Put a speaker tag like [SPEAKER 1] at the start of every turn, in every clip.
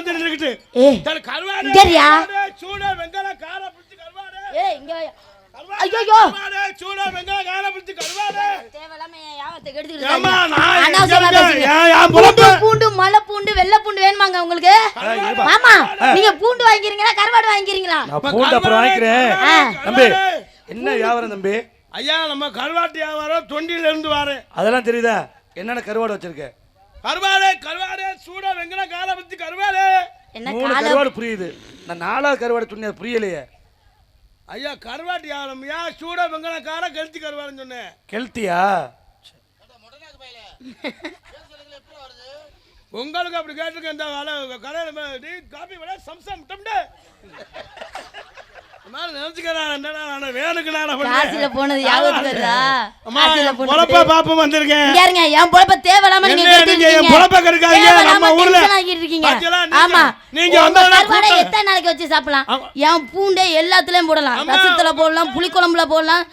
[SPEAKER 1] வந்து நின்னுக்கிட்டு தல கருவாடு
[SPEAKER 2] இங்கயா
[SPEAKER 1] சூட வெங்கல கார பிடிச்சு கருவாடு
[SPEAKER 2] இங்க ஐயோ
[SPEAKER 1] கருவாடு சூட வெங்கல கார பிடிச்சு கருவாடு
[SPEAKER 2] தேவலாம யாவத்தை கெடுத்துக்கிட்டு அம்மா நான் பூண்டு மலை பூண்டு வெள்ளை பூண்டு வேணுமாங்க உங்களுக்கு மாமா நீங்க பூண்டு வாங்கிக்கிறீங்களா கருவாடு வாங்கிக்கிறீங்களா
[SPEAKER 3] நான் பூண்டு அப்புறம் வாங்கிக்கிறேன் தம்பி என்ன வியாபாரம் தம்பி
[SPEAKER 1] ஐயா நம்ம கருவாட்டு வியாபாரம் தொண்டில இருந்து வரேன் அதெல்லாம்
[SPEAKER 3] தெரியுதா என்னென்ன கருவாடு வச்சிருக்க
[SPEAKER 1] கருவாடு கருவாடு சூட வெங்கல கார பிடிச்சு கருவாடு
[SPEAKER 2] என்ன
[SPEAKER 3] கருவாடு புரியுது நான் 4வது கருவாடு சொன்னது புரியலையே
[SPEAKER 1] ஐயா கருவாட்டு வியாபாரம்யா சூட வெங்கல கார கெளுத்தி கருவாடுன்னு சொன்னேன்
[SPEAKER 3] கெளுத்தியா
[SPEAKER 1] உங்களுக்கு அப்படி கேட்டிருக்க இந்த கடையில் காப்பி விட சம்சம் டம்டே
[SPEAKER 2] காசில போனது யாவது வருதா
[SPEAKER 1] பொழப்ப பாப்ப வந்திருக்கேன்
[SPEAKER 2] யாருங்க என் பொழப்ப தேவலாம நீங்க
[SPEAKER 1] என் பொழப்ப கெடுக்காதீங்க நம்ம ஊர்ல
[SPEAKER 2] இருக்கீங்க ஆமா
[SPEAKER 1] நீங்க வந்தா
[SPEAKER 2] எத்தனை நாளைக்கு வச்சு சாப்பிடலாம் என் பூண்டை எல்லாத்துலயும் போடலாம் ரசத்துல போடலாம் புளிக்குழம்புல போடலாம்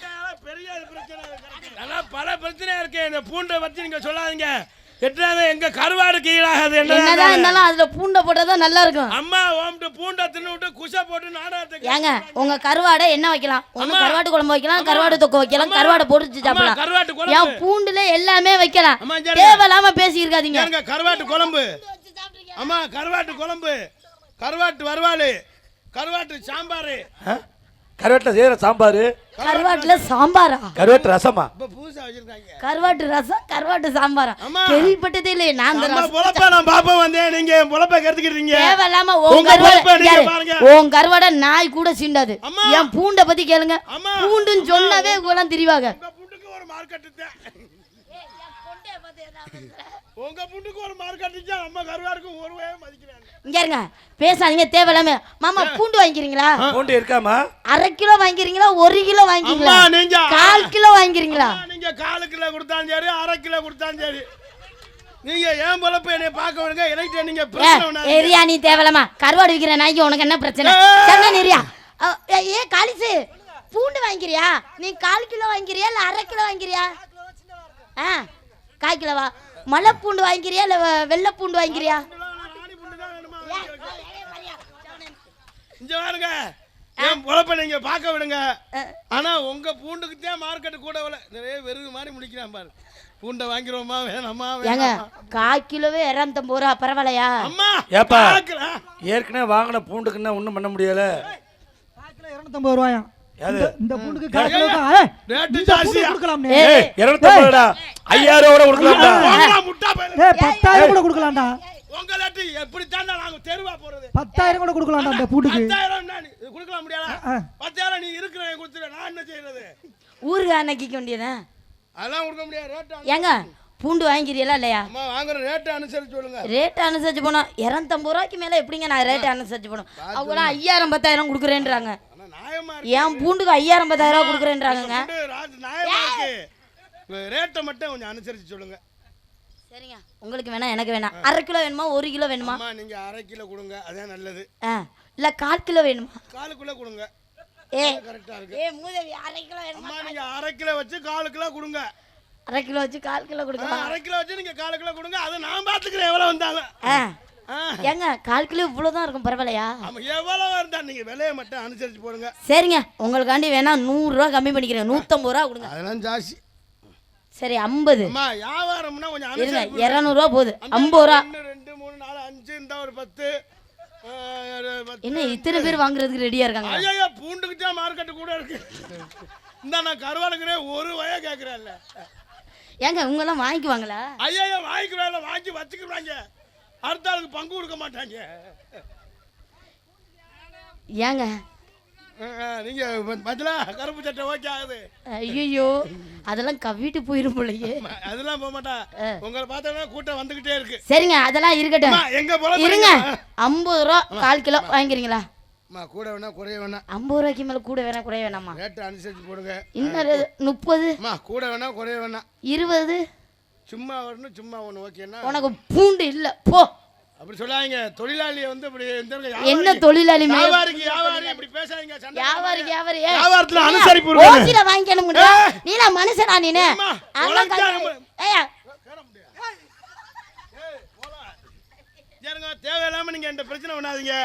[SPEAKER 1] பெரிய பிரச்சனை இருக்கு பல பிரச்சனை இருக்கு இந்த பூண்டை வச்சு நீங்க சொல்லாதீங்க எட்டாத எங்க கருவாடு கீழாகாது
[SPEAKER 2] என்னதான் இருந்தாலும் அதுல பூண்டை போட்டா நல்லா இருக்கும்
[SPEAKER 1] அம்மா ஓம்ட்டு பூண்டை தின்னுட்டு குஷா போட்டு நாடாத்துக்கு
[SPEAKER 2] ஏங்க உங்க கருவாடை என்ன வைக்கலாம் ஒண்ணு கருவாட்டு குழம்பு வைக்கலாம் கருவாடு தொக்கு வைக்கலாம் கருவாடை போட்டு சாப்பிடலாம்
[SPEAKER 1] கருவாட்டு குழம்பு
[SPEAKER 2] என் பூண்டுல எல்லாமே வைக்கலாம் தேவையில்லாம பேசி இருக்காதீங்க
[SPEAKER 1] கருவாட்டு குழம்பு அம்மா கருவாட்டு குழம்பு கருவாட்டு வறுவாளு கருவாட்டு சாம்பாரு
[SPEAKER 3] கருவாட்டுல செய்யற சாம்பாரு
[SPEAKER 2] கருவாட்டுல சாம்பாரா
[SPEAKER 3] கருவாட்டு ரசமா
[SPEAKER 1] இப்ப புதுசா வச்சிருக்காங்க
[SPEAKER 2] கருவாட்டு ரசம் கருவாட்டு சாம்பாரா கேள்விப்பட்டதே இல்லையே நான் அந்த
[SPEAKER 1] பொழப்ப நான் பாப்ப வந்தேன் நீங்க பொழப்ப கெடுத்துக்கிட்டீங்க
[SPEAKER 2] தேவையில்லாம உன் கருவாடை நாய் கூட சீண்டாது என் பூண்டை பத்தி கேளுங்க பூண்டுன்னு சொன்னாவே எல்லாம் திரிவாங்க
[SPEAKER 1] பூண்டுக்கு ஒரு மார்க்கெட் உங்க பூண்டுக்கு ஒரு மார்க்கெட் நம்ம கருவாடுக்கு ஒரு வே மதிக்கிறாங்க
[SPEAKER 2] இங்க இருங்க பேசாதீங்க தேவையில்லாம மாமா பூண்டு வாங்கிக்கிறீங்களா
[SPEAKER 3] பூண்டு இருக்காமா
[SPEAKER 2] 1/2 கிலோ வாங்கிக்கிறீங்களா 1 கிலோ வாங்கிக்கிறீங்களா
[SPEAKER 1] நீங்க
[SPEAKER 2] 1/4 கிலோ வாங்கிக்கிறீங்களா
[SPEAKER 1] நீங்க 1/4 கிலோ கொடுத்தாலும் சரி 1/2 கிலோ கொடுத்தாலும் சரி நீங்க ஏன் பொழப்ப என்னை பார்க்க விடுங்க எனக்கு நீங்க பிரச்சனை
[SPEAKER 2] ஏரியா நீ தேவையில்லாம கருவாடு விக்கிற நாய்க்கு உனக்கு என்ன பிரச்சனை சங்க நேரியா ஏ காலிசு பூண்டு வாங்கிக்கிறியா நீ 1/4 கிலோ வாங்கிக்கிறியா இல்ல 1/2 கிலோ வாங்கிக்கிறியா 1/4 கிலோவா மலை பூண்டு வாங்கிக்கிறியா இல்ல வெள்ளை பூண்டு வாங்கிக்கிறியா
[SPEAKER 1] இங்க பாருங்க என் பொழப்ப நீங்க பார்க்க விடுங்க ஆனா உங்க பூண்டுக்கு தான் மார்க்கெட் கூட நிறைய வெறுகு மாதிரி முடிக்கிறான் பாரு பூண்டை வாங்கிடுவோமா வேணாமா
[SPEAKER 2] ஏங்க 1/4 கிலோவே 250 ரூபா பரவாயில்லையா
[SPEAKER 1] அம்மா
[SPEAKER 3] ஏப்பா ஏற்கனவே வாங்கின பூண்டுக்குன்னா ஒன்றும் பண்ண முடியல
[SPEAKER 4] 250 ரூபாயா இந்த பூண்டுக்கு 1/4 கிலோ
[SPEAKER 1] ரேட் ஜாஸ்தியா
[SPEAKER 4] கொடுக்கலாம்னே
[SPEAKER 3] 250 டா 5000 கூட கொடுக்கலாம்டா
[SPEAKER 1] முட்டா பையல
[SPEAKER 4] 10000 கூட கொடுக்கலாம்டா
[SPEAKER 1] உங்களாட்டி எப்படி தாண்டா நாங்க தெருவா போறது
[SPEAKER 4] 10000 கூட கொடுக்கலாம்டா அந்த பூண்டுக்கு
[SPEAKER 1] 10000 நான் கொடுக்க முடியாதா 10000 நீ இருக்குறே கொடுத்துற நான் என்ன செய்யறது
[SPEAKER 2] ஊருக்கு அன்னைக்கு வேண்டியதா
[SPEAKER 1] அதெல்லாம் கொடுக்க முடியாது ரேட்
[SPEAKER 2] ஏங்க பூண்டு வாங்கிக்கிறீங்களா இல்லையா
[SPEAKER 1] அம்மா வாங்குற ரேட் அனுசரிச்சு சொல்லுங்க
[SPEAKER 2] ரேட் அனுசரிச்சு போனா 250 ரூபாய்க்கு மேல எப்படிங்க நான் ரேட் அனுசரிச்சு போனோம் அவங்க 5000 10000 கொடுக்குறேன்றாங்க என் பூண்டுக்கு 5000 10000 ரூபாய் கொடுக்குறேன்றாங்க
[SPEAKER 1] நியாயமா இருக்கு ரேட்டை மட்டும் கொஞ்சம் அனுசரிச்சு சொல்லுங்க
[SPEAKER 2] சரிங்க உங்களுக்கு வேணா எனக்கு வேணா 1/2 கிலோ வேணுமா 1 கிலோ வேணுமா
[SPEAKER 1] அம்மா நீங்க 1/2 கிலோ கொடுங்க அதான் நல்லது
[SPEAKER 2] இல்ல 1/4 கிலோ வேணுமா
[SPEAKER 1] 1/4 கிலோ கொடுங்க கரெக்ட்டா இருக்கு
[SPEAKER 2] மூதேவி 1/2 கிலோ வேணுமா
[SPEAKER 1] அம்மா நீங்க 1/2 கிலோ வச்சு 1/4 கிலோ கொடுங்க
[SPEAKER 2] 1/2 கிலோ வச்சு 1/4 கிலோ கொடுங்க
[SPEAKER 1] 1/2 கிலோ வச்சு நீங்க 1/4 கிலோ கொடுங்க அதை நான் பாத்துக்கிறேன் எவ்வளவு வந்தாலும்
[SPEAKER 2] ஏங்க 1/4 கிலோ இவ்வளவுதான் இருக்கும் பரவாயில்லையா
[SPEAKER 1] ஆமா எவ்வளவு இருந்தா நீங்க விலையை மட்டும் அனுசரிச்சு போடுங்க
[SPEAKER 2] சரிங்க உங்களுக்காண்டி வேணா 100 ரூபாய் கம்மி பண்ணிக்கிறேன் 150 ரூபாய் கொடுங்க
[SPEAKER 1] அதெல்லாம் ஜாஸ்தி
[SPEAKER 2] சரி 50
[SPEAKER 1] அம்மா வியாபாரம்னா கொஞ்சம்
[SPEAKER 2] இருங்க 200 ரூபாய் போகுது 50 ரூபாய்
[SPEAKER 1] 1 2 3 4 5 இந்த ஒரு 10
[SPEAKER 2] என்ன இத்தனை பேர் வாங்குறதுக்கு ரெடியா இருக்காங்க
[SPEAKER 1] ஐயா பூண்டுக்கு தான் மார்க்கெட் கூட இருக்கு இந்த நான் கருவாடுக்குறே ஒரு வய கேக்குறேன்ல
[SPEAKER 2] ஏங்க உங்க எல்லாம் வாங்கிக்குவாங்களா
[SPEAKER 1] ஐயா வாங்கிக்குறாங்க வாங்கி வச்சுக்குறாங்க அடுத்த ஆளுக்கு பங்கு கொடுக்க மாட்டாங்க
[SPEAKER 2] ஏங்க
[SPEAKER 1] நீங்க மச்சலா கருப்பு சட்டை ஓகே ஆகுது
[SPEAKER 2] ஐயோ அதெல்லாம் கவிட்டு போயிரும் போலயே
[SPEAKER 1] அதெல்லாம் போக மாட்டா உங்களை பார்த்தா கூட்டம் வந்துகிட்டே இருக்கு
[SPEAKER 2] சரிங்க அதெல்லாம் இருக்கட்டும்
[SPEAKER 1] எங்க போல
[SPEAKER 2] இருங்க 50 ரூபாய் 1/4 கிலோ வாங்கிக்கிறீங்களா
[SPEAKER 1] கூட வேணா குறைய வேணா
[SPEAKER 2] 50 ரூபாய்க்கு மேல கூட வேணா குறைய வேணாமா
[SPEAKER 1] ரேட் அனுசரிச்சு போடுங்க
[SPEAKER 2] இன்னும் 30
[SPEAKER 1] கூட வேணா குறைய வேணா
[SPEAKER 2] 20
[SPEAKER 1] சும்மா வரணும் சும்மா ஒண்ணு ஓகேனா
[SPEAKER 2] உனக்கு பூண்டு இல்ல போ
[SPEAKER 1] அப்படி சொல்லாதீங்க தொழிலாளியை வந்து அப்படி
[SPEAKER 2] என்ன தொழிலாளி
[SPEAKER 1] வியாபாரிக்கு அப்படி பேசாதீங்க
[SPEAKER 2] வியாபாரத்துல
[SPEAKER 1] அனுசரிப்பு இருக்கு
[SPEAKER 2] ஓசில வாங்கிக்கணும்டா நீல மனுஷனா நீனே
[SPEAKER 1] தேவையில்லாம நீங்க என்கிட்ட பிரச்சனை பண்ணாதீங்க.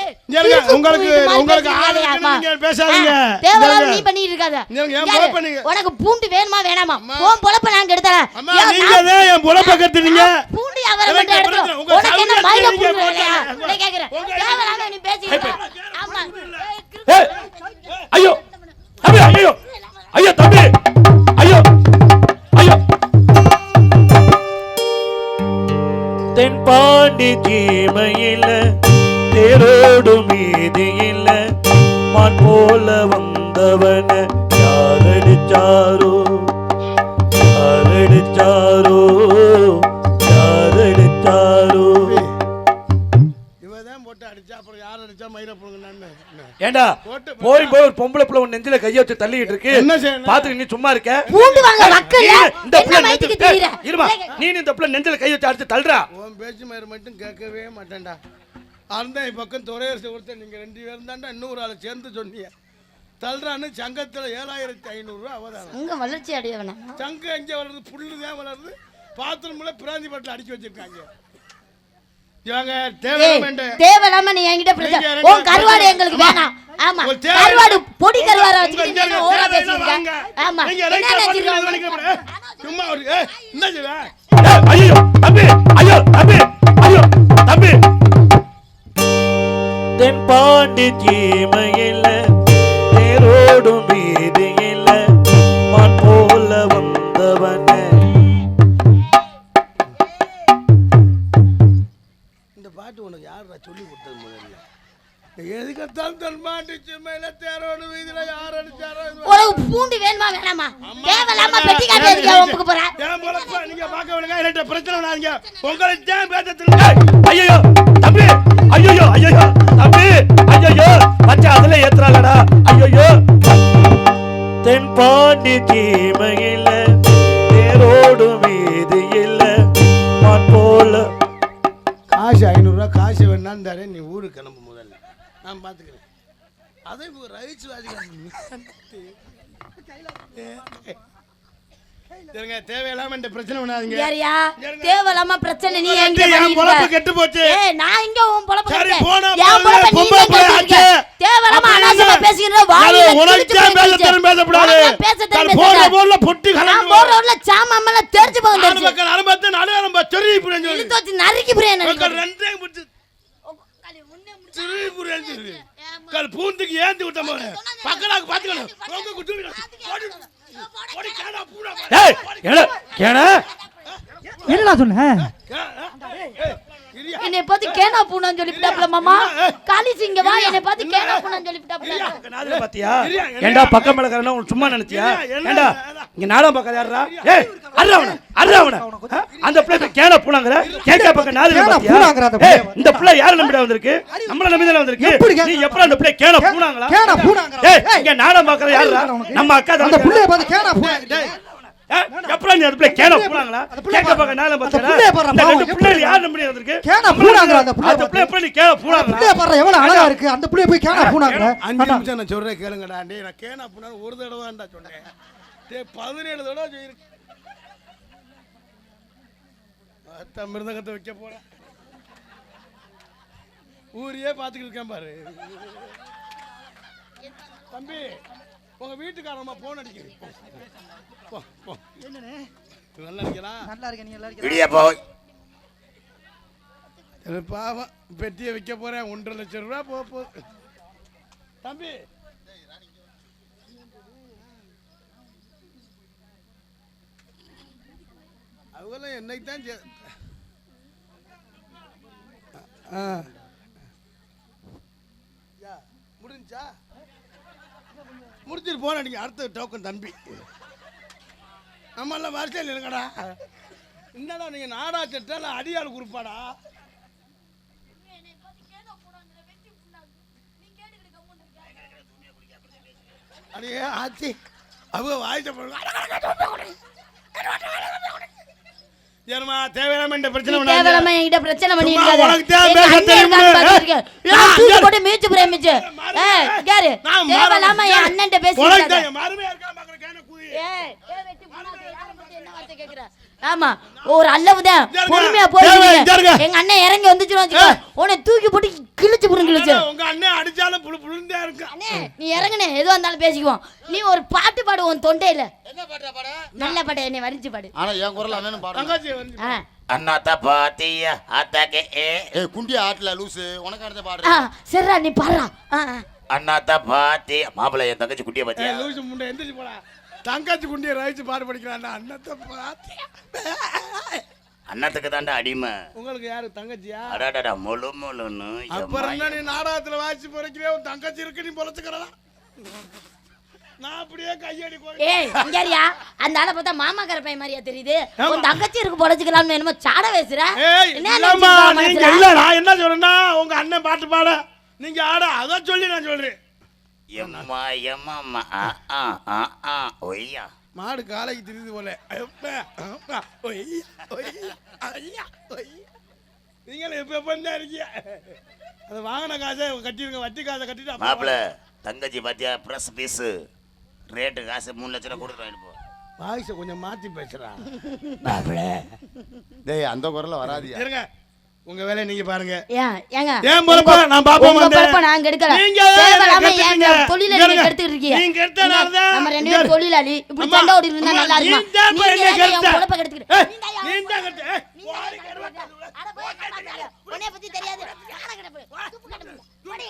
[SPEAKER 2] ஏய்,
[SPEAKER 1] ஏங்க, உங்களுக்கு
[SPEAKER 2] இது மாதிரி
[SPEAKER 1] உங்களுக்கு ஆள்
[SPEAKER 2] பேசிக்காதே,
[SPEAKER 1] இருக்குன்னு
[SPEAKER 2] அம்மா.
[SPEAKER 1] நீங்க பேசாதீங்க.
[SPEAKER 2] தேவையில்லாம நீ பண்ணிட்டு இருக்காத.
[SPEAKER 1] ஏங்க, என்
[SPEAKER 2] யாரு?
[SPEAKER 1] பொழப்ப நீங்க-
[SPEAKER 2] உனக்கு பூண்டு வேணுமா வேணாமா? உன் பொழப்ப நான் கெடுத்தறேன்.
[SPEAKER 1] அம்மா, நீங்க தான் என் பொழப்ப கெடுத்துட்டீங்க.
[SPEAKER 2] பூண்டு வியாபாரம் மட்டும்
[SPEAKER 1] எனக்கு
[SPEAKER 2] எடுத்து.
[SPEAKER 1] பிரச்சனை. உங்க
[SPEAKER 2] உனக்கு என்ன
[SPEAKER 1] சவுண்டை
[SPEAKER 2] மயில
[SPEAKER 1] நீங்க
[SPEAKER 2] பூண்டு
[SPEAKER 1] போட்டா-
[SPEAKER 2] வேலையா? உன்னை கேக்குறேன். தேவையில்லாம நீ பேசிக்கிற. ஆமா.
[SPEAKER 3] ஏய், ஐயோ தம்பி, ஐயோ ஐயோ தம்பி, ஐயோ ஐயோ. தென்பாண்டி சீமையில தேரோடு மீதியில மான் போல வந்தவன யாரடிச்சாரோ யாரடிச்சாரோ யாரடிச்சாரோ.
[SPEAKER 1] இவதான் போட்டு அடிச்சா அப்புறம் யார் அடிச்சா மயிரை போடுங்கன்னு
[SPEAKER 3] ஏண்டா போய் போய் ஒரு பொம்பளை புள்ள உன் நெஞ்சில கைய வச்சு தள்ளிட்டு இருக்கு.
[SPEAKER 1] என்ன செய்யணும்?
[SPEAKER 3] பாத்துக்க நீ சும்மா இருக்க.
[SPEAKER 2] பூண்டு வாங்க மக்கள்
[SPEAKER 3] இந்த
[SPEAKER 2] என்ன
[SPEAKER 3] புள்ள
[SPEAKER 2] மைத்துக்கு தெரியற?
[SPEAKER 3] இருமா, நீ இந்த புள்ள நெஞ்சில கைய வச்சு அடிச்சு தள்ளுறா.
[SPEAKER 1] உன் பேச்சு மயிறு மட்டும் கேட்கவே மாட்டேன்டா. அந்த பக்கம் துறையரசு ஒருத்தர் நீங்க 2 பேரும் தாண்டா இன்னொரு ஆளை சேர்ந்து சொன்னீங்க. தள்ளுறான்னு சங்கத்துல 7500 ரூபா அவதானம்.
[SPEAKER 2] அங்க வளர்ச்சி அடைய வேணாம்.
[SPEAKER 1] சங்கம் எங்க வளருது? புல்லுதான் வளருது. பாத்ரூம்ல பிராந்தி பாட்டில் அடிச்சு வச்சிருக்காங்க. இவங்க
[SPEAKER 2] தேவையில்லாம நீ என்கிட்ட பிரச்சனை. உன் கருவாடு எங்களுக்கு வேணாம். ஆமா, கருவாடு பொடி கருவாட வச்சுக்கிட்டு நீ ஓவரா பேசிருக்க. ஆமா, என்ன நினைச்சிருக்க?
[SPEAKER 1] சும்மா ஒரு என்ன செய்வ?
[SPEAKER 3] ஐயோ தம்பி, ஐயோ தம்பி, ஐயோ தம்பி. தென்பாண்டி சீமையில தேரோடும் வீதியில மான் போல வந்தவனே.
[SPEAKER 1] இந்த பாட்டு உனக்கு யாரா சொல்லி கொடுத்தது முதல்ல? எதுக்கத்தான் தென்பாண்டி சீமையில தேரோடு வீதியில யார் அடிச்சாரோ?
[SPEAKER 2] உனக்கு பூண்டு வேணுமா வேணாமா? தேவையில்லாம பெட்டி காட்டி எதுக்கு உனக்கு போற?
[SPEAKER 1] ஏன் போலப்பா நீங்க பார்க்க விடுங்க. என்கிட்ட பிரச்சனை பண்ணாதீங்க. உங்களுக்கு தான் பேசத்துல
[SPEAKER 3] ஐயோ தம்பி, ஐயோ ஐயோ தம்பி, ஐயோ பச்சை அதுல ஏத்துறாங்கடா. ஐயோ தென்பாண்டி சீமையில தேரோடு வீதியில மான் போல.
[SPEAKER 1] காசு 500 ரூபா காசு வேணான்னு தரேன். நீ ஊருக்கு கிளம்பு முதல்ல, நான் பார்த்துக்கிறேன். அதே இப்போ ரைஸ் சரிங்க. தேவையில்லாம இந்த பிரச்சனை பண்ணாதீங்க.
[SPEAKER 2] யாரியா? தேவையில்லாம பிரச்சனை நீ எங்க
[SPEAKER 1] என்
[SPEAKER 2] பண்ணிருக்க?
[SPEAKER 1] பொழப்பு கெட்டு போச்சு.
[SPEAKER 2] ஏய், நான் இங்க உன் பொழப்பு
[SPEAKER 1] சரி,
[SPEAKER 2] கெட்டு.
[SPEAKER 1] போனா
[SPEAKER 2] என் பொழப்ப நீ
[SPEAKER 1] பொம்பளை
[SPEAKER 2] தான்
[SPEAKER 1] பிள்ளை
[SPEAKER 2] கெடுத்திருக்க.
[SPEAKER 1] ஆச்சு.
[SPEAKER 2] தேவையில்லாம
[SPEAKER 1] அப்ப
[SPEAKER 2] அனாவசியமா
[SPEAKER 1] என்ன?
[SPEAKER 2] பேசிக்கிற வாயில
[SPEAKER 1] உனக்கு
[SPEAKER 2] கிழிச்சு
[SPEAKER 1] தான்
[SPEAKER 2] போயிடுச்சு.
[SPEAKER 1] பேச பேசக்கூடாது.
[SPEAKER 2] உனக்கு பேச தெரியும்
[SPEAKER 1] போற
[SPEAKER 2] பேசுற.
[SPEAKER 1] போர்ல பொட்டி
[SPEAKER 2] நான்
[SPEAKER 1] கலந்து
[SPEAKER 2] போற ரோட்ல சாமாமெல்லாம் தெரிஞ்சு போகுது.
[SPEAKER 1] அனுபவத்தை நடுவரம்ப தெரிய புரிஞ்சு
[SPEAKER 2] இழுத்து வச்சு நறுக்கி புரியேன்
[SPEAKER 1] ரெண்டே முடிச்சு பூந்துக்கு ஏந்தி விட்ட போது பக்கனாக்கு பாத்துக்கணும்.
[SPEAKER 3] ஏய் கேடா
[SPEAKER 4] என்னடா சொன்ன?
[SPEAKER 2] என்னை பார்த்து கேனா பூனான்னு சொல்லிவிட்டாப்ல மாமா. காலிசி இங்க வா, என்னை பார்த்து கேனா பூனான்னு சொல்லிவிட்டாப்ல.
[SPEAKER 3] பாத்தியா? ஏண்டா பக்கம் மேலக்காரனா உன் சும்மா நினைச்சியா? ஏண்டா இங்க நாடகம் பார்க்காத யாரா? ஏய் அர்றாவன அந்த பிள்ளை கேன பூனாங்கற கேக்க பக்கம் நாடகம் பாத்தியா? ஏய் இந்த பிள்ளை யார நம்பிடா வந்திருக்கு? நம்மள நம்பி தான வந்திருக்கு. நீ எப்பற அந்த பிள்ளை கேன பூனாங்களா?
[SPEAKER 4] கேனா பூனாங்கற.
[SPEAKER 3] ஏய் இங்க நாடகம் பார்க்கற யாரா? நம்ம அக்கா தான்.
[SPEAKER 4] அந்த புள்ளைய பார்த்து கேனா பூனாங்க.
[SPEAKER 3] எப்பற நீ அந்த பிள்ளை கேன பூனாங்களா? கேக்க பக்கம் நாடகம் பாத்தியா? இந்த ரெண்டு பிள்ளை யார நம்பி வந்திருக்கு?
[SPEAKER 4] கேனா பூனாங்கற அந்த புள்ளைய.
[SPEAKER 3] அந்த பிள்ளை எப்படி கேன பூனாங்களா?
[SPEAKER 4] புள்ளைய பாரு எவ்வளவு அழகா இருக்கு. அந்த புள்ளைய போய் கேனா பூனாங்கற.
[SPEAKER 1] 5 நிமிஷம் நான் சொல்றேன் கேளுங்கடா. டேய் நான் கேனா பூனா ஒரு தடவை தான்டா சொன்னேன். டேய் 17 தடவை சொல்லிருக்கேன். மிருதங்கத்தை வைக்க போறேன். ஊரையே பார்த்துக்கிட்டு இருக்கேன் பாரு. தம்பி உங்க வீட்டுக்காரமா போன் அடிக்கிறேன்.
[SPEAKER 4] என்னனே
[SPEAKER 1] நல்லா இருக்கீங்களா?
[SPEAKER 4] நல்லா இருக்க. நீ நல்லா இருக்க?
[SPEAKER 1] விடிய போய் பாவம் பெட்டியை வைக்க போறேன். 1.5 லட்சம் ரூபா போகுது. தம்பி அவங்களாம் என்னைக்கு தான் முடிஞ்சா முடிச்சிட்டு போன நீங்க அடுத்த டோக்கன் தம்பி. நம்ம எல்லாம் வரிசையில் இருங்கடா. என்னடா நீங்க நாடா சட்டால அடியாள் குறிப்பாடா? அடியே ஆச்சி அவங்க வாய்ச்ச ஏமா தேவையில்லாம இந்த பிரச்சனை பண்ணாத.
[SPEAKER 2] தேவையில்லாம என்கிட்ட பிரச்சனை பண்ணி இருக்காத.
[SPEAKER 1] உனக்கு தேவை பேச தெரியுமா?
[SPEAKER 2] நான் தூக்கி போட்டு மீச்சு பிரேமிச்சு. ஏய் கேரு. தேவையில்லாம என் அண்ணன்ட்ட பேசி இருக்காத.
[SPEAKER 1] மாறுமே இருக்கா பாக்குற கேன கூதி.
[SPEAKER 2] ஏய் வெட்டி புண்ணாக்கு யார பத்தி என்ன வார்த்தை கேக்குற? ஆமா ஒரு அல்லவுதான் பொறுமையா போயிருங்க. எங்க அண்ணன் இறங்கி வந்துச்சுன்னு உன்னை தூக்கி போட்டு கிழிச்சு புடுங்கிழிச்சு.
[SPEAKER 1] உங்க அண்ணன் அடிச்சாலும் புழுந்தா இருக்கு.
[SPEAKER 2] அண்ணே நீ இறங்குனே எதுவா இருந்தாலும் பேசிக்குவோம். நீ ஒரு பாட்டு பாடு உன் தொண்டையில.
[SPEAKER 5] என்ன பாடுற பாட?
[SPEAKER 2] நல்ல பாட்டு என்னை வரிஞ்சு பாடு.
[SPEAKER 5] ஆனா என் குரல் அண்ணனும் பாடு.
[SPEAKER 1] தங்கச்சி வந்து
[SPEAKER 5] அண்ணாத்த பாத்தியா அத்தகே ஏ குண்டி ஆட்ல லூசு உனக்கு அடுத்த பாடுற.
[SPEAKER 2] சரிடா நீ பாடுறா.
[SPEAKER 5] அண்ணாத்த பாத்தி மாப்பிள்ளை என் தங்கச்சி குட்டியை பாத்தியா?
[SPEAKER 1] லூசு முண்டை எந்திரிச்சு போடா. தங்கச்சி குண்டியை ரயிச்சு பாடு படிக்கிறான். அண்ணத்தை பாத்தியா?
[SPEAKER 5] அண்ணத்துக்கு தாண்டா அடிமை.
[SPEAKER 1] உங்களுக்கு யாரு தங்கச்சியா?
[SPEAKER 5] அடாடா முழு முழுன்னு.
[SPEAKER 1] அப்புறம் என்ன நீ நாடகத்துல வாய்ச்சி பொறுக்கிறே உன் தங்கச்சி இருக்கு நீ பொழைச்சுக்கிறலாம். நான் அப்படியே கையடி
[SPEAKER 2] ஏய் இங்கறியா அந்த ஆளை பார்த்தா மாமா கரப்பை மாதிரியா தெரியுது. உன் தங்கச்சி இருக்கு பொழைச்சுக்கலாம்னு என்னமோ சாட பேசுற.
[SPEAKER 1] நீங்க இல்ல நான் என்ன சொல்றேன்னா உங்க அண்ணன் பாட்டு பாட நீங்க ஆட அத சொல்லி நான் சொல்றேன்.
[SPEAKER 5] எம்மா எம்மா ஒய்யா
[SPEAKER 1] மாடு காலைக்கு தெரியுது போல. நீங்களும் எப்ப இருக்கீங்க அதை வாங்கின காசை கட்டிடுங்க. வட்டி காசை கட்டிட்டு
[SPEAKER 5] மாப்பிள்ள தங்கச்சி பாத்தியா பிரஸ் பீஸ் ரேட்டு காசு 3 லட்சம் கொடுத்து வாங்கிட்டு போ.
[SPEAKER 1] வாய்ஸை கொஞ்சம் மாத்தி பேசுறா.
[SPEAKER 5] டேய் அந்த குரல்ல வராதியா?
[SPEAKER 1] இருங்க உங்க வேலையை நீங்க பாருங்க.
[SPEAKER 2] ஏங்க
[SPEAKER 1] ஏன் பொறுப்பா நான் பாப்போம் வந்து
[SPEAKER 2] நாங்க எடுக்கல.
[SPEAKER 1] நீங்க
[SPEAKER 2] ஏங்க தொழில நீங்க எடுத்துட்டு இருக்கீங்க.
[SPEAKER 1] நீங்க எடுத்தனால தான்
[SPEAKER 2] நம்ம ரெண்டு பேரும் தொழிலாளி இப்படி சண்டை ஓடி இருந்தா நல்லா இருக்குமா? நீங்க ஏன் பொழப்ப கெடுத்துக்கிட்டு
[SPEAKER 1] நீங்க கெடுத்து
[SPEAKER 2] ஓடி கெடுவாங்க. அட போய் மாட்டாங்க. உன்னை பத்தி தெரியாது. யார கெடுப்பு துப்பு கெடுப்பு ஓடி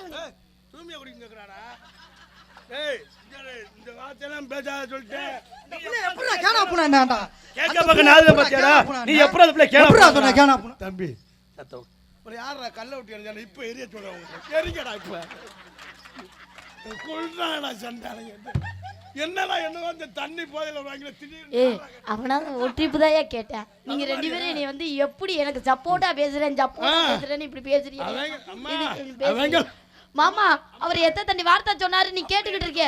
[SPEAKER 1] தூமியா குடிங்கறாடா. ஏய் இந்த வார்த்தைலாம் பேசாத சொல்லிட்டே
[SPEAKER 4] எப்பறா கேனா புனாடா
[SPEAKER 3] கேக்க பக்க நாதுல பாத்தியாடா நீ எப்பறா அதுல கேனா
[SPEAKER 4] எப்பறா சொன்ன கேனா புனா
[SPEAKER 1] தம்பி சத்தம் ஒரு யாரா கல்ல ஊட்டி எறிஞ்சானே இப்ப எரிய சொல்றவங்க எரிங்கடா இப்ப கொல்றாடா சண்டானங்க என்னடா என்ன வந்து தண்ணி போதையில வாங்கல திடீர்னு
[SPEAKER 2] ஏய் அவனா ஒட்டிப்பு தான்யா கேட்டேன். நீங்க ரெண்டு பேரும் நீ வந்து எப்படி எனக்கு சப்போர்ட்டா பேசுறேன் பேசுறேன்னு இப்படி பேசுறீங்க.
[SPEAKER 1] அவங்க
[SPEAKER 2] மாமா அவர் எத்த தண்ணி வார்த்தை சொன்னாரு நீ கேட்டுக்கிட்டு இருக்க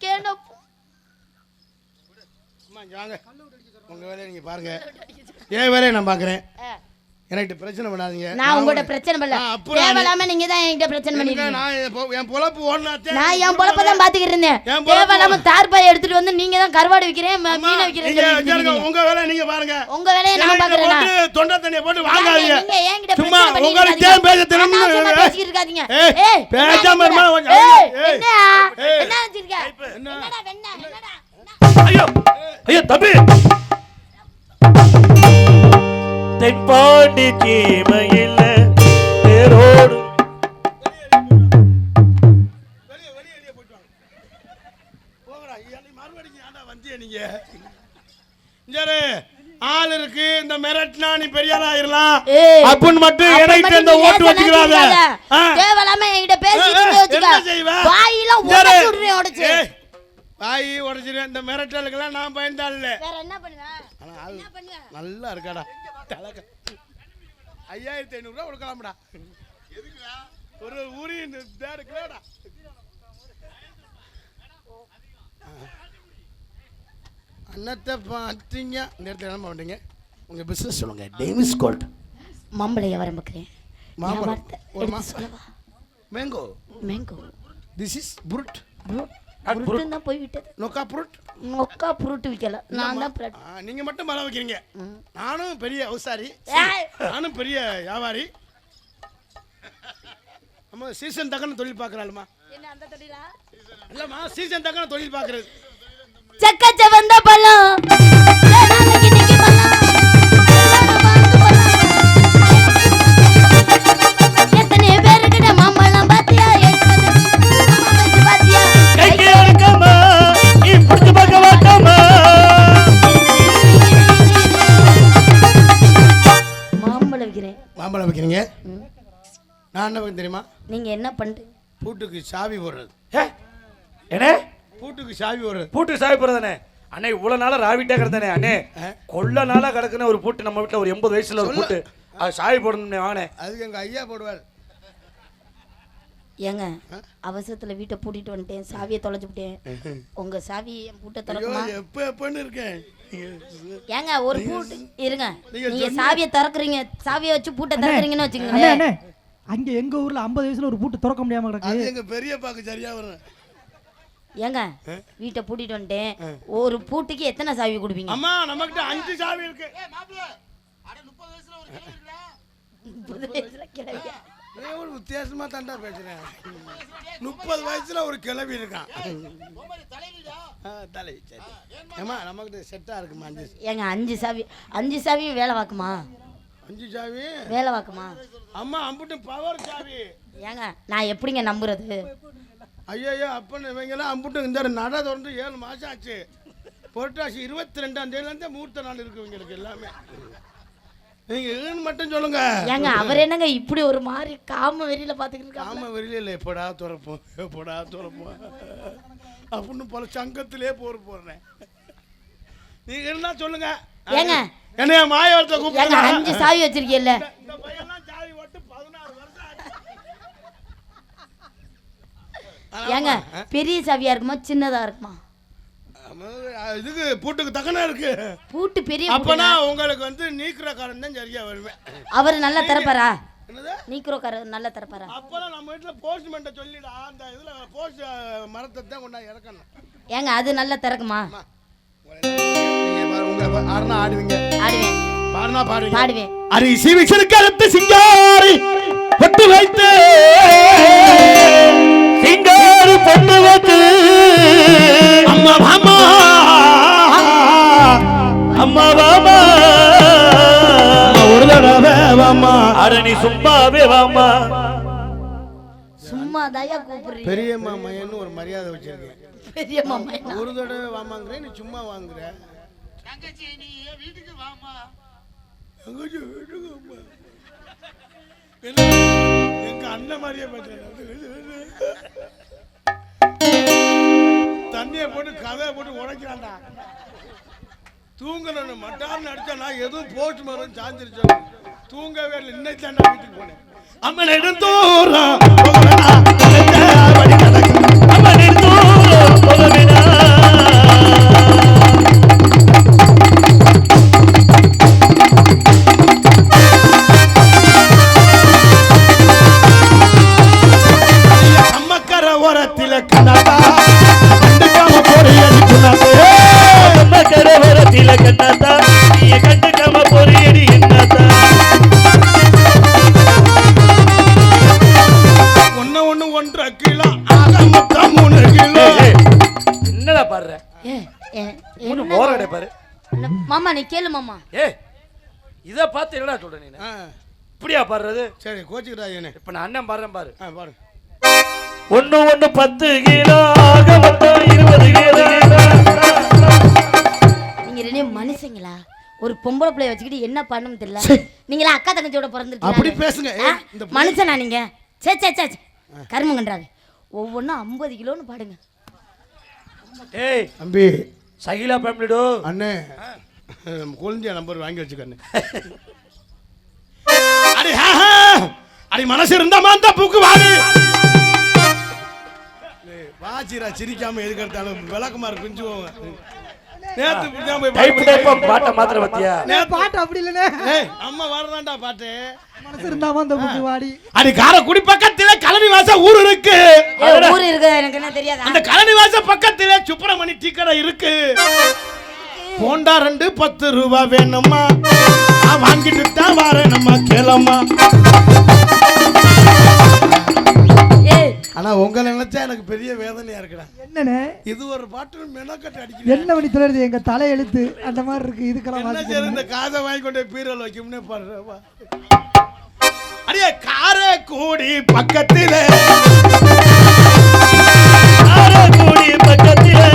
[SPEAKER 2] கேன
[SPEAKER 1] அம்மா வாங்க உங்க வேலையை நீங்க பாருங்க. ஏன் வேலையை நான் பாக்குறேன். எனக்கு பிரச்சனை பண்ணாதீங்க.
[SPEAKER 2] நான் உங்ககிட்ட பிரச்சனை பண்ணல. தேவலாம நீங்க தான் என்கிட்ட பிரச்சனை பண்ணிருக்கீங்க.
[SPEAKER 1] நான் என் பொழப்பு ஓடுனாதே.
[SPEAKER 2] நான் என் பொழப்ப தான் பாத்துக்கிட்டு இருந்தேன். தேவலாம தார்பாய் எடுத்துட்டு வந்து நீங்க தான் கருவாடு விக்கிறேன் மீன் விக்கிறேன்.
[SPEAKER 1] உங்க வேலையை நீங்க பாருங்க.
[SPEAKER 2] உங்க வேலையை நான் பாக்குறேன்.
[SPEAKER 1] தொண்டை தண்ணியை போட்டு வாங்காதீங்க.
[SPEAKER 2] நீங்க என்கிட்ட
[SPEAKER 1] சும்மா
[SPEAKER 2] பிரச்சனை
[SPEAKER 1] உங்களுக்கு தேன் பேச தெரியுமா?
[SPEAKER 2] பேசிட்டு இருக்காதீங்க.
[SPEAKER 1] ஏய் பேசாம இருமா கொஞ்சம்.
[SPEAKER 2] என்ன என்ன வச்சிருக்க? என்னடா வெண்ண என்னடா?
[SPEAKER 3] ஐயோ ஐயோ தம்பி தென்பாண்டி சீமையில் தேரோடு
[SPEAKER 1] வெளியே போயிட்டு வாங்க. போங்கடா மறுபடியும் ஏன்டா வந்திய நீங்க? இஞ்சாரு ஆள் இருக்கு இந்த மிரட்னா நீ பெரியாளா ஆயிரலாம் அப்படின்னு மட்டும் எனக்கு இந்த ஓட்டு வச்சுக்கிறாத.
[SPEAKER 2] தேவலாம என்கிட்ட பேசிட்டு வச்சுக்க. வாயில உடைச்சுடுறேன் உடைச்சு.
[SPEAKER 1] வாய் உடைச்சிருவேன். இந்த மிரட்டலுக்கெல்லாம் நான் பயந்தாள் இல்ல.
[SPEAKER 2] வேற என்ன பண்ணுவேன்?
[SPEAKER 1] என்ன பண்ணுவேன்? நல்லா இருக்காடா. 5500 ரூபாய் கொடுக்கலாம்டா. எதுக்குடா? ஒரு ஊரி இந்த தேடுக்கலடா. அண்ணத்தை பாத்தீங்க இந்த இடத்துல என்ன பண்ணுவீங்க? உங்க பிசினஸ் சொல்லுங்க. டேவிஸ் கோல்ட்
[SPEAKER 2] மாம்பழம் வியாபாரம் பார்க்குறேன்.
[SPEAKER 1] மாம்பழம் ஒரு
[SPEAKER 2] சொல்லவா?
[SPEAKER 1] Mango
[SPEAKER 2] mango.
[SPEAKER 1] This is fruit.
[SPEAKER 2] Fruit தான் போய் விட்டது.
[SPEAKER 1] நொக்கா புருட்.
[SPEAKER 2] நொக்கா புருட் விக்கல. நான் தான் புருட்.
[SPEAKER 1] நீங்க மட்டும் மரம் வைக்கிறீங்க. நானும் பெரிய உசாரி. நானும் பெரிய வியாபாரி. நம்ம சீசன் தக்கன தொழில் பார்க்கறாளுமா?
[SPEAKER 2] என்ன அந்த தொழிலா?
[SPEAKER 1] இல்லம்மா சீசன் தக்கன தொழில் பார்க்கறது.
[SPEAKER 2] சக்கச்ச வந்த பழம் நாளைக்கு நிக்கி பழம் எத்தனை பேருக்கிட்ட மாம்பழம் பாத்தியா? பாத்தியா
[SPEAKER 3] கைக்கே வணக்கம்மா நீ புடிச்சு பார்க்க வாக்கம்மா.
[SPEAKER 2] மாம்பழம் விக்கிறேன்.
[SPEAKER 1] மாம்பழம் வைக்கிறீங்க. நான் என்ன வைக்க தெரியுமா?
[SPEAKER 2] நீங்க என்ன பண்றீங்க?
[SPEAKER 1] பூட்டுக்கு சாவி போடுறது.
[SPEAKER 3] என்ன
[SPEAKER 1] பூட்டுக்கு சாவி போடுறது?
[SPEAKER 3] பூட்டு சாவி போறதானே அண்ணே? இவ்வளவு நாளா ராவிட்டே கிடந்தானே அண்ணே. கொள்ள நாளா கிடக்குன ஒரு பூட்டு நம்ம வீட்டுல ஒரு 80 வயசுல ஒரு பூட்டு அது சாவி போடணும்னே வாங்கினே.
[SPEAKER 1] அதுக்கு எங்க ஐயா போடுவார்.
[SPEAKER 2] ஏங்க அவசரத்துல வீட்டை பூட்டிட்டு வந்துட்டேன். சாவியை தொலைச்சுட்டேன். உங்க சாவி என் பூட்டை திறக்குமா?
[SPEAKER 1] எப்பன்னு இருக்கேன்.
[SPEAKER 2] ஏங்க ஒரு பூட்டு இருங்க. நீங்க சாவியை திறக்குறீங்க. சாவியை வச்சு பூட்டை திறக்குறீங்கன்னு வச்சுக்கோங்க.
[SPEAKER 4] அங்க எங்க ஊர்ல 50 வயசுல ஒரு பூட்டு திறக்க முடியாம கிடக்கு.
[SPEAKER 1] அது எங்க பெரிய பாக்கு சரியா வரும்.
[SPEAKER 2] ஏங்க வீட்டை பூட்டிட்டு வந்துட்டேன். ஒரு பூட்டுக்கு எத்தனை சாவி கொடுப்பீங்க?
[SPEAKER 1] அம்மா நம்மகிட்ட 5 சாவி இருக்கு.
[SPEAKER 2] 30 வயசுல கிளவியா?
[SPEAKER 1] ஒரு வித்தியாசமா தாண்டா பேசுறேன். 30 வயசுல ஒரு கிளவி இருக்கான். தலைவி சரி. ஏமா நம்மகிட்ட செட்டா இருக்குமா 5?
[SPEAKER 2] ஏங்க 5 சாவியும் வேலை வாக்குமா?
[SPEAKER 1] 5 சாவி
[SPEAKER 2] வேலை வாக்குமா?
[SPEAKER 1] அம்மா அம்புட்டு பவர் சாவி.
[SPEAKER 2] ஏங்க நான் எப்படிங்க நம்புறது?
[SPEAKER 1] ஐயோ அப்பன்னு இவங்கெல்லாம் அம்புட்டு இந்த நட தொடர்ந்து 7 மாசம் ஆச்சு. புரட்டாசி 22ஆம் தேதியிலேருந்து மூர்த்த நாள் இருக்கு இவங்களுக்கு எல்லாமே. நீங்க ஏன்னு மட்டும் சொல்லுங்க.
[SPEAKER 2] ஏங்க அவர் என்னங்க இப்படி ஒரு மாதிரி காம வெறியில பாத்துக்கிட்டு இருக்காங்க?
[SPEAKER 1] காம வெறியில இல்லை, எப்படா துறப்போம் அப்படின்னு பல சங்கத்திலே போடுறேன். நீங்க என்ன சொல்லுங்க.
[SPEAKER 2] ஏங்க
[SPEAKER 1] என்னைய மாயவரத்தை கூப்பிடுங்க.
[SPEAKER 2] 5 சாவி வச்சிருக்கீல்ல?
[SPEAKER 1] இந்த பையன்லாம் சாவி ஓட்டு 16 வருஷம் ஆச்சு.
[SPEAKER 2] ஏங்க பெரிய சாவியா இருக்குமா சின்னதா இருக்குமா?
[SPEAKER 1] இதுக்கு பூட்டுக்கு தக்கன இருக்கு.
[SPEAKER 2] பூட்டு பெரிய
[SPEAKER 1] அப்பனா உங்களுக்கு வந்து நீக்கிறக்காரன் தான் சரியா வருவேன்.
[SPEAKER 2] அவர் நல்லா திறப்பாரா?
[SPEAKER 1] என்னது
[SPEAKER 2] நீக்கிறக்காரர் நல்லா திறப்பாரா?
[SPEAKER 1] அப்பனா நம்ம வீட்டுல போஸ்ட்மேன்ட்ட சொல்லிடா அந்த இதுல போஸ்ட் மரத்தை தான் கொண்டா இறக்கணும்.
[SPEAKER 2] ஏங்க அது நல்லா திறக்குமா?
[SPEAKER 1] உங்க ஆடுனா ஆடுவீங்க.
[SPEAKER 2] ஆடுவேன்.
[SPEAKER 1] பாடுனா பாடுவீங்க.
[SPEAKER 2] பாடுவேன்.
[SPEAKER 3] அரிசி விசனுக்கு சிங்காரி பொட்டு வைத்து சிங்காரி பொட்டு வைத்து அம்மா மாமா அம்மா வாமா ஒரு தடவை வாமா அரணி சும்மாவே வாமா.
[SPEAKER 2] சும்மா தாயா கூப்பிடுறீங்க.
[SPEAKER 1] பெரிய மாமையன்னு ஒரு மரியாதை வச்சிருக்கேன்.
[SPEAKER 2] பெரிய மாமா
[SPEAKER 1] ஒரு தடவை வாமாங்கறே நீ சும்மா வாங்குற. தங்கச்சி நீ வீட்டுக்கு வாமா. தங்கச்சி வீட்டுக்கு வாமா. எங்க அண்ணன் மாதிரியே பேசுறேன். தண்ணியை போட்டு கதையை போட்டு உடைக்கிறான்டா. தூங்கலன்னு மட்டார்னு அடிச்சா நான் எதுவும் போஸ்ட் மரம் சாஞ்சிருச்சேன். தூங்கவே இல்லை. இன்னைக்கு தான் வீட்டுக்கு போனேன். அம்மன் எடுத்தோரம் அம்மன் எடுத்தோரம் போகவேனா. அம்மக்கர ஓரத்தில கண்ணாத்தா கண்டுக்காம பொறியடி புண்ணாத்தே. அம்மக்கர ஓரத்தில கண்ணாத்தா நீ கண்டுக்காம பொறியடி என்னத்தா. ஒன்னு 1.5 கிலோ ஆக மொத்தம் 3 கிலோ. என்னடா பாடுற?
[SPEAKER 2] என்ன
[SPEAKER 3] ஓரடை பாரு.
[SPEAKER 2] மாமா நீ கேளு மாமா.
[SPEAKER 3] இத பார்த்து என்னடா சொல்ற நீ? இப்படியா பாடுறது? சரி கோச்சிக்கிறா என்ன. இப்ப நான் அண்ணன் பாடுறேன் பாரு. பாரு. 1 10 கிலோ ஆக மொத்தம் 20 கிலோ.
[SPEAKER 2] நீங்க ரெண்டே மனுஷங்களா? ஒரு பொம்பளை பிள்ளைய வச்சுக்கிட்டு என்ன பண்ணணும் தெரியல. நீங்களா அக்கா தங்கச்சியோட பிறந்திருக்கீங்க.
[SPEAKER 1] அப்படி பேசுங்க.
[SPEAKER 2] மனுஷனா நீங்க? சே சே சே கர்மம் கண்டாரு. ஒவ்வொன்றும் 50 கிலோன்னு பாடுங்க.
[SPEAKER 3] ஏய்
[SPEAKER 1] தம்பி
[SPEAKER 3] சகிலா ஃபேமிலிடோ
[SPEAKER 1] அண்ணே குழந்தைய நம்பர் வாங்கி வச்சுக்கண்ணே. அடி அடி மனசு இருந்தா மாந்த பூக்கு வாடி. வாச்சிரா சிரிக்காம எதுக்கறதாலும் விளக்குமாறு பிஞ்சு போவேன். நேத்து புடிச்சாம போய்
[SPEAKER 3] டைப் டைப்பா பாட்ட மாத்திர பத்தியா?
[SPEAKER 4] பாட்டு அப்படி இல்லனே.
[SPEAKER 1] ஏய் அம்மா வரதான்டா பாட்டு.
[SPEAKER 4] மனசு இருந்தா அந்த புக்கு வாடி.
[SPEAKER 1] அடி காரக்குடி பக்கத்துல கலனி வாச ஊர் இருக்கு.
[SPEAKER 2] ஊர் இருக்கு எனக்கு என்ன தெரியாதா?
[SPEAKER 1] அந்த கலனி வாச பக்கத்துல சுப்பிரமணி டீ கடை இருக்கு. போண்டா 2 10 ரூபாய் வேணுமா? நான் வாங்கிட்டு தான் வரேன் நம்ம கேளம்மா. ஆனா உங்களை நினைச்சா எனக்கு பெரிய வேதனையா இருக்குடா.
[SPEAKER 4] என்னனே
[SPEAKER 1] இது ஒரு பாட்டு மெனக்கட்டு அடிக்குது.
[SPEAKER 4] என்ன பண்ணி சொல்றது? எங்க தலை எழுத்து அந்த மாதிரி இருக்கு. இதுக்கெல்லாம்
[SPEAKER 1] என்ன செய்யறது? இந்த காதை வாங்கி கொண்டு பீரல் வைக்கும்னே பாடுறவா. அடியே காரக்குடி பக்கத்திலே காரக்குடி பக்கத்திலே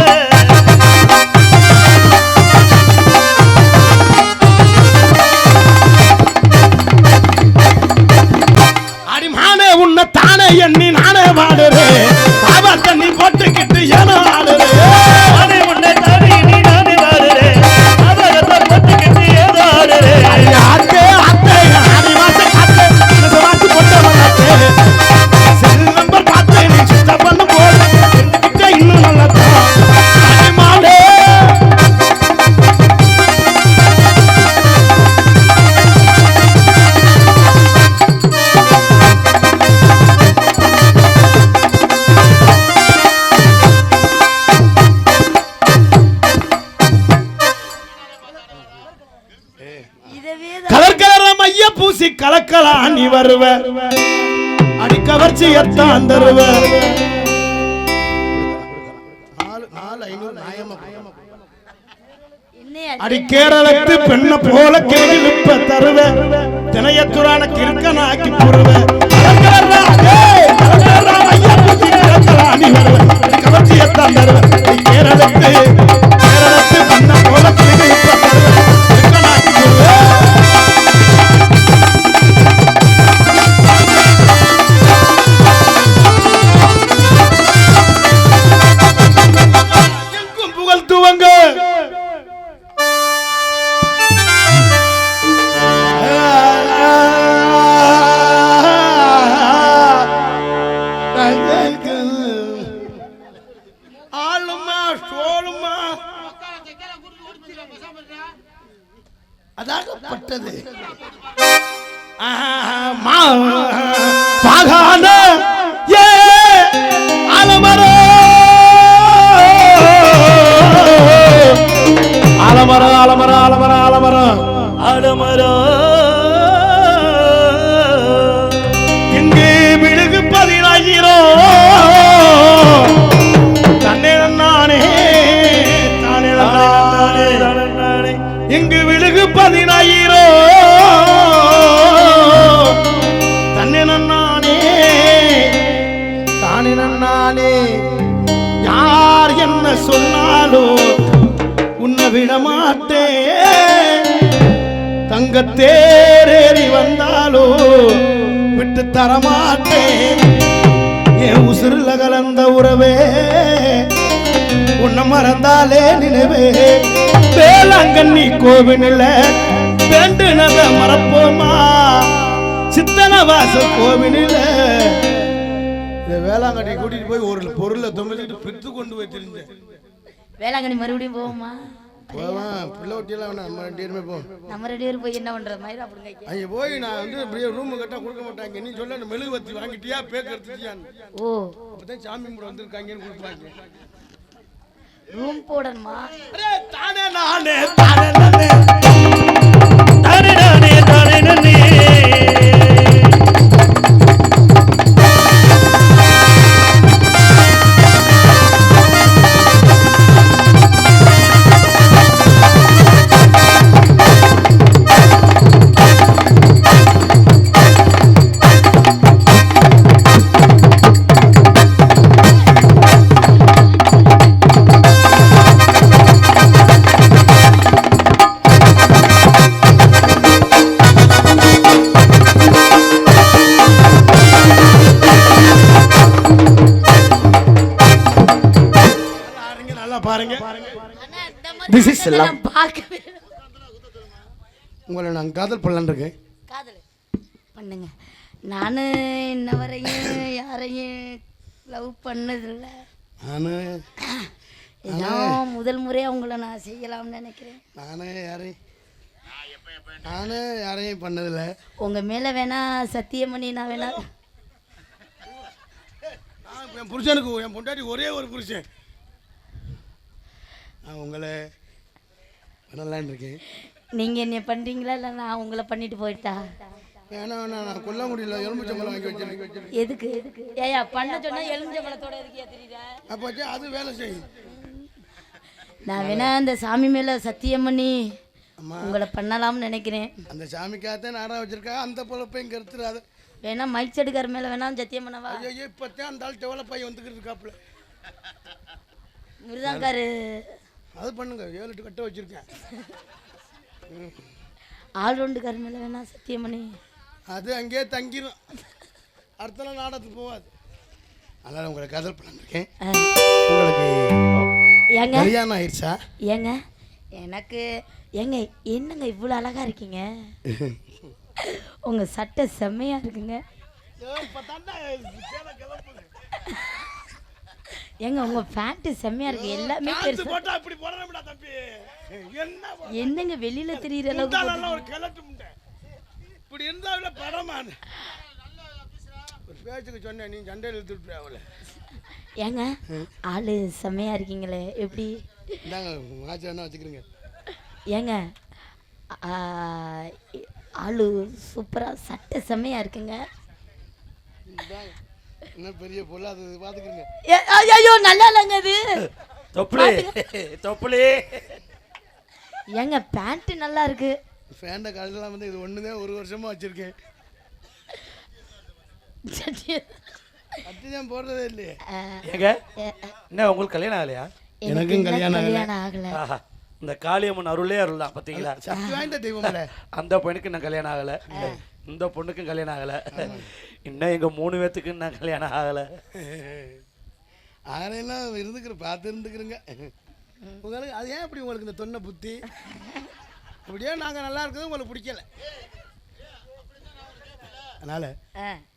[SPEAKER 1] அடிமானே உன்னை தானே எண்ணி நானே வாடுறேன். பாபா தண்ணி போட்டுக்கிட்டு ஏனோ ஆடுறேன். நானே உன்னை தானே எண்ணி நானே வாடுறேன். பாபா தண்ணி போட்டுக்கிட்டு ஏதோ ஆடுறேன். அத்தே அத்தே ஆதிவாசி அத்தே வாசி போட்ட வந்தாத்தே. செல் நம்பர் பார்த்தே நீ சுத்த பண்ண போது இன்னும் நல்லா கலர் கலரா மைய பூசி கலக்கலாம் நீ வருவ அடி கவர்ச்சி எத்தான் தருவ 4,500 நியாயமா அடி கேரளத்து பெண்ண போல கேள்விப்ப தருவ தினையத்துறான கிறுக்கனாக்கி புருவ கவர்ச்சி எத்தான் தருவ கேரளத்து பெண்ண போல கேள்விப்ப தருவ கிறுக்கனாக்கி புருவ எங்கும் புகழ் துவங்க அதாகப்பட்டது பாகான ஏ ஆலமரோ ஆலமரோ ஆலமரோ ஆலமரோ ஆலமரோ ஆலமரோ இங்கு விழுகு 10,000 தன்னே நானே தானே நானே இங்கு விழுகு 10,000 தன்னே நானே தானே நானே யார் என்ன சொன்னாலும் உன்னை விட மாட்டேன் தங்கத்தேரேறி வந்தாலும் விட்டு தரமாட்டேன் என் உசுருல கலந்த உறவே உன்னை மறந்தாலே நினைவே வேளாங்கண்ணி கோவிலில் வேண்டுனத மறப்போமா சித்தனவாச கோவிலில் வேளாங்கண்ணி கூட்டிட்டு போய் ஒரு பொருளை தொம்பிட்டு பிரித்து கொண்டு போய் தெரிஞ்சேன்
[SPEAKER 2] வேளாங்கண்ணி மறுபடியும் போவோமா
[SPEAKER 1] போவான் பிள்ளை ஒட்டியெல்லாம் வேணாம் நம்ம 2 பேருமே போவோம்
[SPEAKER 2] நம்ம 2 பேரும் போய் என்ன பண்றது மாதிரி அப்படிங்க
[SPEAKER 1] அங்கே போய் நான் வந்து அப்படியே ரூம் கட்டா கொடுக்க மாட்டாங்க நீ சொல்ல மெழுகுவத்தி வாங்கிட்டியா பேக் எடுத்துட்டியான்னு
[SPEAKER 2] ஓ
[SPEAKER 1] அப்பதான் சாமி கூட வந்திருக்காங்கன்னு கொடுப்பாங்க
[SPEAKER 2] ரூம் போடணுமா
[SPEAKER 1] தானே நானே தானே நானே
[SPEAKER 3] தானே நானே தானே நானே
[SPEAKER 1] பாருங்க
[SPEAKER 2] This is எல்லாம் பார்க்கவே
[SPEAKER 1] உங்களை நான் காதல் பண்ணலான்னு இருக்கேன்
[SPEAKER 2] காதல் பண்ணுங்க நானு இன்ன வரையும் யாரையும் லவ் பண்ணதில்ல
[SPEAKER 1] நானு
[SPEAKER 2] இதான் முதல் முறையா உங்களை நான் செய்யலாம்னு நினைக்கிறேன்
[SPEAKER 1] நானு யாரையும் பண்ணதில்லை
[SPEAKER 2] உங்க மேல வேணா சத்தியம் பண்ணி நான் வேணா
[SPEAKER 1] என் புருஷனுக்கு என் பொண்டாட்டி ஒரே ஒரு புருஷன் நான் உங்களை பண்ணலான்னு இருக்கேன்
[SPEAKER 2] நீங்க என்ன பண்றீங்களா இல்ல நான் உங்களை பண்ணிட்டு போயிட்டா
[SPEAKER 1] வேணா நான் கொல்ல முடியல எலுமிச்சம்பழம் வாங்கி வச்சிருக்கேன்
[SPEAKER 2] எதுக்கு ஏயா பண்ண சொன்னா எலுமிச்சம்பழத்தோட எதுக்கு தெரியுதா
[SPEAKER 1] அப்போ அது வேலை செய்யும்
[SPEAKER 2] நான் வேணா அந்த சாமி மேல சத்தியம் பண்ணி உங்களை பண்ணலாம்னு நினைக்கிறேன்
[SPEAKER 1] அந்த சாமிக்காகத்தான் நாடா வச்சிருக்கா அந்த பொழப்பையும் கருத்துறாது
[SPEAKER 2] வேணா மைக் செடுக்கார மேல வேணா சத்தியம் பண்ணவா
[SPEAKER 1] ஐயோ இப்போத்தான் அந்த ஆள் டெவலப் ஆகி வந்துக்கிட்டு இருக்காப்புல
[SPEAKER 2] முருதாங்காரு
[SPEAKER 1] அது பண்ணுங்க 7-8 கட்ட வச்சிருக்கேன்
[SPEAKER 2] ஆல்ரவுண்டுக்கார மேல வேணா சத்தியம் பண்ணி
[SPEAKER 1] அது அங்கேயே தங்கிடும் அடுத்த நாள் நாடத்துக்கு போகாது அதனால உங்களை காதல் பண்ணிருக்கேன் உங்களுக்கு
[SPEAKER 2] ஏங்க
[SPEAKER 1] கல்யாணம் ஆயிடுச்சா
[SPEAKER 2] ஏங்க எனக்கு ஏங்க என்னங்க இவ்வளோ அழகா இருக்கீங்க உங்க சட்டை செம்மையா இருக்குங்க ஏங்க உங்க பேண்ட் செம்மையா இருக்கு எல்லாமே பெருசா
[SPEAKER 1] போட்டா இப்படி போறறேன்டா தம்பி
[SPEAKER 2] என்னங்க வெளியில தெரியற அளவுக்கு
[SPEAKER 1] ஒரு கலட்டு முண்டை இப்படி இருந்தாவில படமான ஒரு பேச்சுக்கு சொன்னேன் நீ சண்டையில் இழுத்துட்டு அவளை
[SPEAKER 2] ஏங்க ஆளு செம்மையா இருக்கீங்களே எப்படி
[SPEAKER 1] இந்தாங்க ஆச்சு என்ன வச்சுக்கிறீங்க
[SPEAKER 2] ஏங்க ஆளு சூப்பரா சட்டை செம்மையா இருக்குங்க.
[SPEAKER 1] என்ன பெரிய பொருள் அது பாத்துக்கங்க.
[SPEAKER 2] ஐயோ நல்லா இல்லைங்க இது.
[SPEAKER 3] தொப்புளி
[SPEAKER 2] ஏங்க பேண்ட் நல்லா இருக்கு.
[SPEAKER 1] ஃபேண்ட காலெல்லாம் வந்து இது ஒண்ணுதான் ஒரு வருஷமா வச்சிருக்கேன். அட்டிதான் போடுறதே இல்லையே.
[SPEAKER 3] ஏங்க என்ன உங்களுக்கு கல்யாணம் ஆகலையா?
[SPEAKER 2] எனக்கும் கல்யாணம் ஆகல.
[SPEAKER 3] இந்த காளியம்மன் அருளே அருள் தான் பாத்தீங்களா?
[SPEAKER 1] சக்தி வாய்ந்த தெய்வம்ல.
[SPEAKER 3] அந்த பொண்ணுக்கு இன்னும் கல்யாணம் ஆகல, இந்த பொண்ணுக்கும் கல்யாணம் ஆகல, இன்னும் எங்க 3 பேத்துக்கு இன்னும் கல்யாணம் ஆகல.
[SPEAKER 1] அதெல்லாம் இருந்துக்கிற பார்த்து இருந்துக்கிறேங்க. உங்களுக்கு அது ஏன் இப்படி உங்களுக்கு இந்த தொன்னை புத்தி? அப்படியே நாங்கள் நல்லா இருக்கிறது உங்களுக்கு பிடிக்கல. அதனால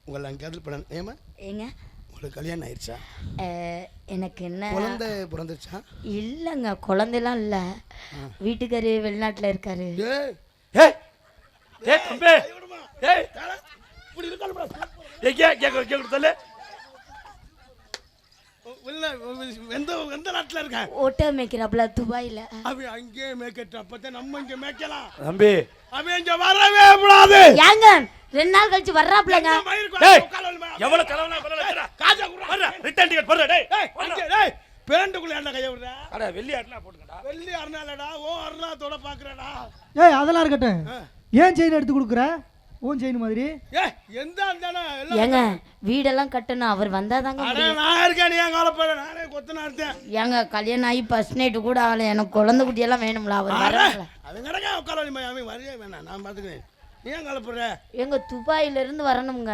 [SPEAKER 1] உங்களை நாங்கள் காதல் பண்ண ஏமா
[SPEAKER 2] ஏங்க
[SPEAKER 1] உங்களுக்கு கல்யாணம் ஆயிடுச்சா?
[SPEAKER 2] எனக்கு என்ன
[SPEAKER 1] குழந்தை பிறந்துச்சா?
[SPEAKER 2] இல்லைங்க, குழந்தைலாம் இல்லை. வீட்டுக்காரு வெளிநாட்டில் இருக்காரு.
[SPEAKER 1] எந்த நாட்டுல இருக்க?
[SPEAKER 2] ஓட்ட மேய்க்கிறாப்ல துபாயில.
[SPEAKER 1] அவன் அங்கேயே மேய்க்கட்டும், அப்பதான் நம்ம இங்க மேய்க்கலாம்.
[SPEAKER 3] தம்பி
[SPEAKER 1] அவன் இங்க வரவே கூடாது.
[SPEAKER 2] ஏங்க 2 நாள் கழிச்சு வர்றாப்லங்க.
[SPEAKER 3] எவ்வளவு கலவனா பரவாயில்லை, காசை குடுறா, வர்ற ரிட்டர்ன் டிக்கெட் போடுற. டேய்
[SPEAKER 1] டேய் பேண்டுக்குள்ள என்ன கைய விடுற?
[SPEAKER 3] அட வெள்ளி அருணா போடுங்கடா.
[SPEAKER 1] வெள்ளி அருணாலடா, ஓ அருணாத்தோட பாக்குறடா.
[SPEAKER 4] ஏய் அதெல்லாம் இருக்கட்டும், ஏன் செயின் எடுத்து கொடுக்குற? ஓன் செயின் மாதிரி.
[SPEAKER 1] ஏய் எந்த அந்தானே எல்லாம்
[SPEAKER 2] ஏங்க வீடெல்லாம் கட்டணும், அவர் வந்தாதாங்க.
[SPEAKER 1] அட நான் இருக்கேன், நீ ஏன் கவலைப்பட? நானே கொத்தனா இருக்கேன்.
[SPEAKER 2] ஏங்க கல்யாணம் ஆகி ஃபர்ஸ்ட் நைட் கூட ஆகல, எனக்கு குழந்தை குட்டி எல்லாம் வேணும்ல, அவர் வராங்களா?
[SPEAKER 1] அது நடக்க உட்கார நீ அவன் வரையே வேணாம், நான் பாத்துக்கிறேன். நீ ஏன் கவலைப்படுற?
[SPEAKER 2] எங்க துபாயில இருந்து வரணுங்க.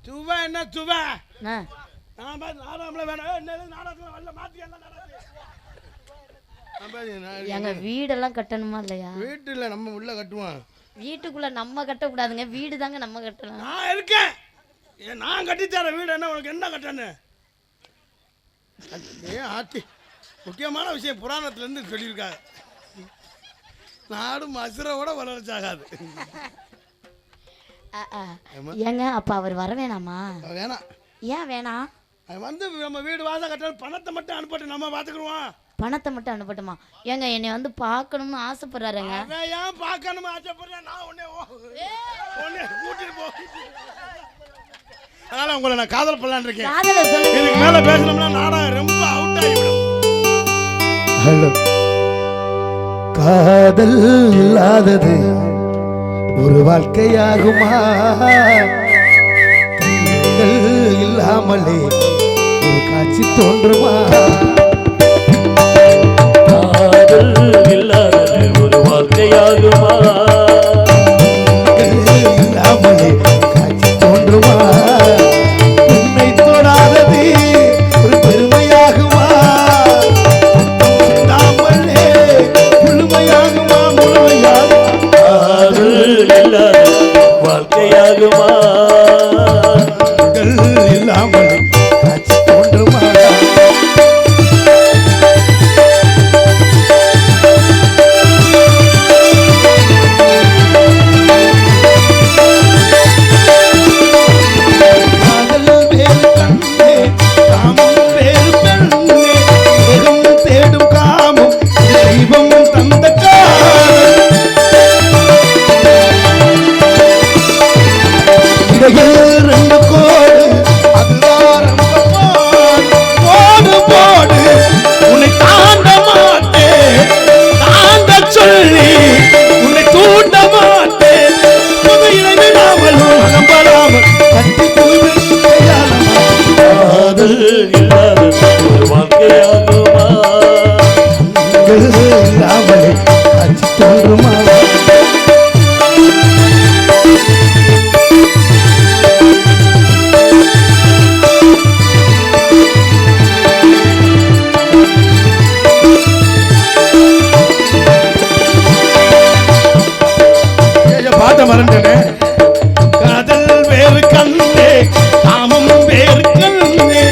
[SPEAKER 1] துவா என்ன துவா? நான் பாத்து நாடாமல வேணாம். என்ன நாடத்துல வல்ல மாத்தி எல்லாம் நடக்கு.
[SPEAKER 2] எங்க வீடெல்லாம் கட்டணுமா இல்லையா?
[SPEAKER 1] வீட்டுல நம்ம உள்ள கட்டுவோம்.
[SPEAKER 2] வீட்டுக்குள்ள நம்ம கட்டக்கூடாதுங்க, வீடு தாங்க நம்ம கட்டணும்.
[SPEAKER 1] நான் இருக்கேன், நான் கட்டித்தர வீடு. என்ன உனக்கு என்ன கட்டணும்? ஏன் ஆட்டி முக்கியமான விஷயம் புராணத்துலேருந்து சொல்லியிருக்காங்க. நாடு மசுரோட வளர்ச்சாகாது.
[SPEAKER 2] ஏங்க அப்ப அவர் வர வேணாமா?
[SPEAKER 1] வேணாம்.
[SPEAKER 2] ஏன் வேணாம்?
[SPEAKER 1] வந்து நம்ம வீடு வாசல் கட்டணும், பணத்தை மட்டும் அனுப்பட்டு நம்ம பார்த்துக்குருவோம்.
[SPEAKER 2] பணத்தை மட்டும் அனுப்பட்டுமா? ஏங்க என்னை வந்து பார்க்கணும்னு ஆசைப்படுறாருங்க.
[SPEAKER 1] ஏன் பார்க்கணும்னு ஆசைப்படுறேன்? நான் உடனே கூட்டிட்டு போ. அதனால உங்களை நான் காதல் பண்ணலான்னு இருக்கேன். இதுக்கு மேல பேசணும்னா நாடகம் ரொம்ப அவுட் ஆகிவிடும்.
[SPEAKER 6] ஹலோ, காதல் இல்லாதது ஒரு வாழ்க்கையாகுமா? கண்கள் இல்லாமலே ஒரு காட்சி தோன்றுமா?
[SPEAKER 3] காதல் இல்லாதது ஒரு வாழ்க்கையாகுமா?
[SPEAKER 6] கண்கள் இல்லாமலே காட்சி தோன்றுமா? உன்னை தொடாதது ஒரு பெருமையாகுமா? இல்லாமலே முழுமையாகுமா? முழுமையாகுமா?
[SPEAKER 3] காதல் இல்லாதது வாழ்க்கையாகுமா?
[SPEAKER 6] கண்கள் இல்லாமலே காட்சி தோன்றுமா?
[SPEAKER 1] காதல் வேறு கண்ணே, காமம் வேறு கண்ணே,